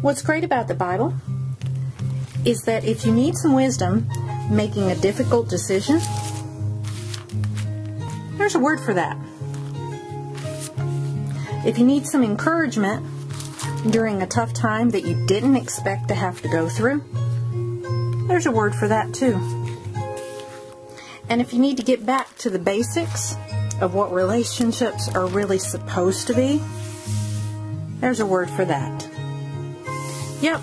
What's great about the Bible is that if you need some wisdom making a difficult decision, there's a word for that. If you need some encouragement during a tough time that you didn't expect to have to go through, there's a word for that too. And if you need to get back to the basics of what relationships are really supposed to be, there's a word for that. Yep,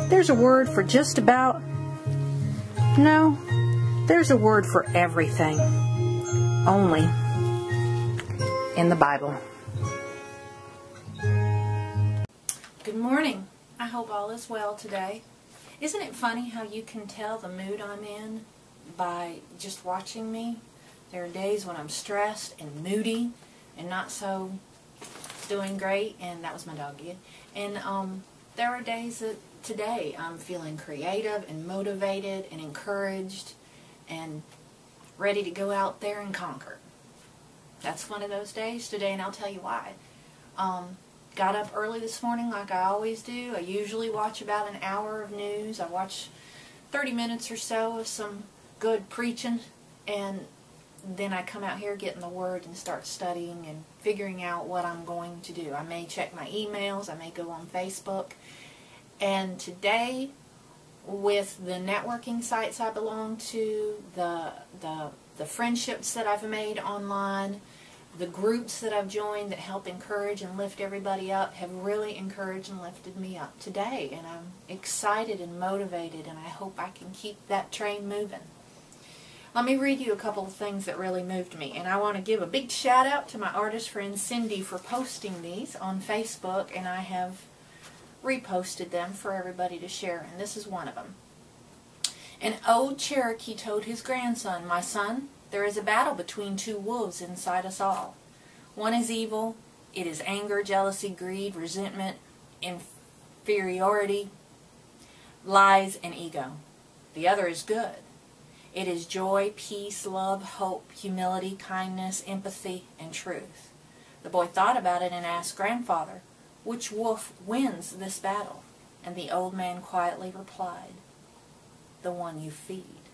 there's a word for just about, no, there's a word for everything, only in the Bible. Good morning. I hope all is well today. Isn't it funny how you can tell the mood I'm in by just watching me? There are days when I'm stressed and moody and not so doing great, and that was my dog again. And there are days that today I'm feeling creative and motivated and encouraged and ready to go out there and conquer. That's one of those days today, and I'll tell you why. Got up early this morning like I always do. I usually watch about an hour of news. I watch 30 minutes or so of some good preaching, and then I come out here, get in the Word, and start studying and figuring out what I'm going to do. I may check my emails. I may go on Facebook. And today, with the networking sites I belong to, the friendships that I've made online, the groups that I've joined that help encourage and lift everybody up have really encouraged and lifted me up today. And I'm excited and motivated, and I hope I can keep that train moving. Let me read you a couple of things that really moved me. And I want to give a big shout out to my artist friend Cindy for posting these on Facebook, and I have reposted them for everybody to share, and this is one of them. An old Cherokee told his grandson, "My son, there is a battle between two wolves inside us all. One is evil. It is anger, jealousy, greed, resentment, inferiority, lies, and ego. The other is good. It is joy, peace, love, hope, humility, kindness, empathy, and truth." The boy thought about it and asked Grandfather, "Which wolf wins this battle?" And the old man quietly replied, "The one you feed."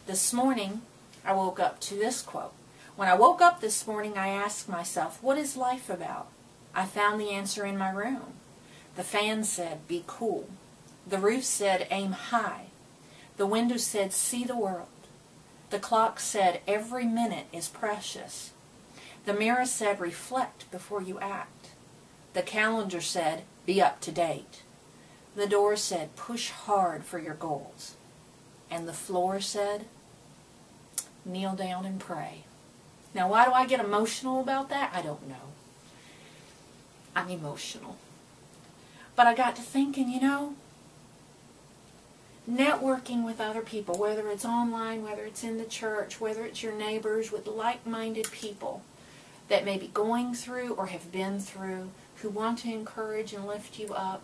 This morning, I woke up to this quote. When I woke up this morning, I asked myself, what is life about? I found the answer in my room. The fan said, "Be cool." The roof said, "Aim high." The window said, "See the world." The clock said, "Every minute is precious." The mirror said, "Reflect before you act." The calendar said, "Be up to date." The door said, "Push hard for your goals." And the floor said, "Kneel down and pray." Now, why do I get emotional about that? I don't know. I'm emotional. But I got to thinking, networking with other people, whether it's online, whether it's in the church, whether it's your neighbors, with like-minded people that may be going through or have been through, who want to encourage and lift you up,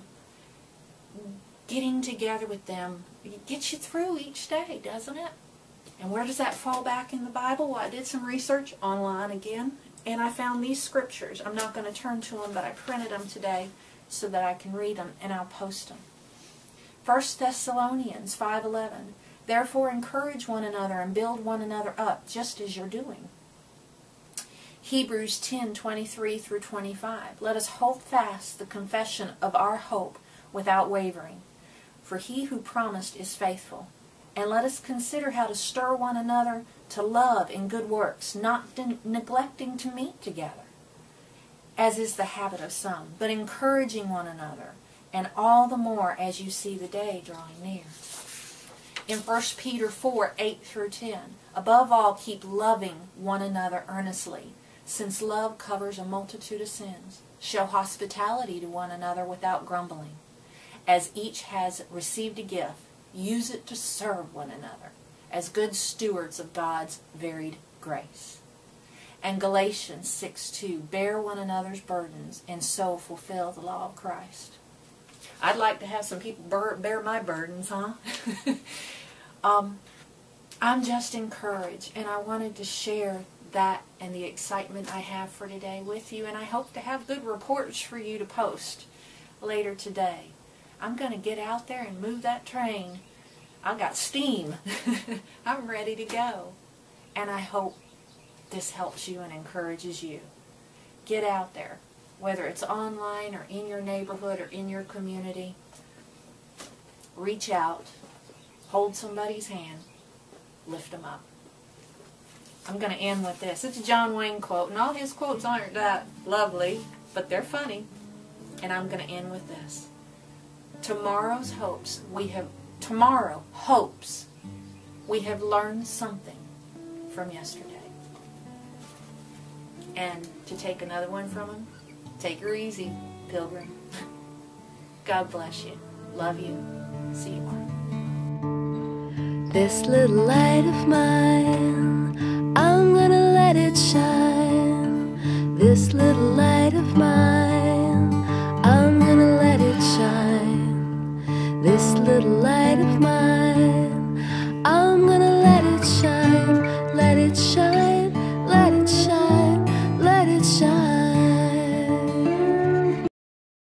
getting together with them gets you through each day, doesn't it? And where does that fall back in the Bible? Well, I did some research online again, and I found these scriptures. I'm not going to turn to them, but I printed them today so that I can read them, and I'll post them. 1 Thessalonians 5:11, "Therefore encourage one another and build one another up, just as you're doing." Hebrews 10:23 through 25, "Let us hold fast the confession of our hope without wavering, for he who promised is faithful. And let us consider how to stir one another to love and good works, not neglecting to meet together, as is the habit of some, but encouraging one another, and all the more as you see the day drawing near." In 1 Peter 4:8 through 10, "Above all keep loving one another earnestly, since love covers a multitude of sins. Show hospitality to one another without grumbling. As each has received a gift, use it to serve one another as good stewards of God's varied grace." And Galatians 6:2, "Bear one another's burdens and so fulfill the law of Christ." I'd like to have some people bear my burdens, huh? I'm just encouraged, and I wanted to share that and the excitement I have for today with you, and I hope to have good reports for you to post later today. I'm going to get out there and move that train. I got steam. I'm ready to go. And I hope this helps you and encourages you. Get out there, whether it's online or in your neighborhood or in your community. Reach out, hold somebody's hand, lift them up. I'm going to end with this. It's a John Wayne quote, and all his quotes aren't that lovely, but they're funny. And I'm going to end with this. Tomorrow hopes we have learned something from yesterday. And to take another one from him, take her easy, pilgrim. God bless you. Love you. See you tomorrow. This little light of mine, I'm gonna let it shine. This little light of mine, I'm gonna let it shine. This little light of mine, I'm gonna let it shine, let it shine.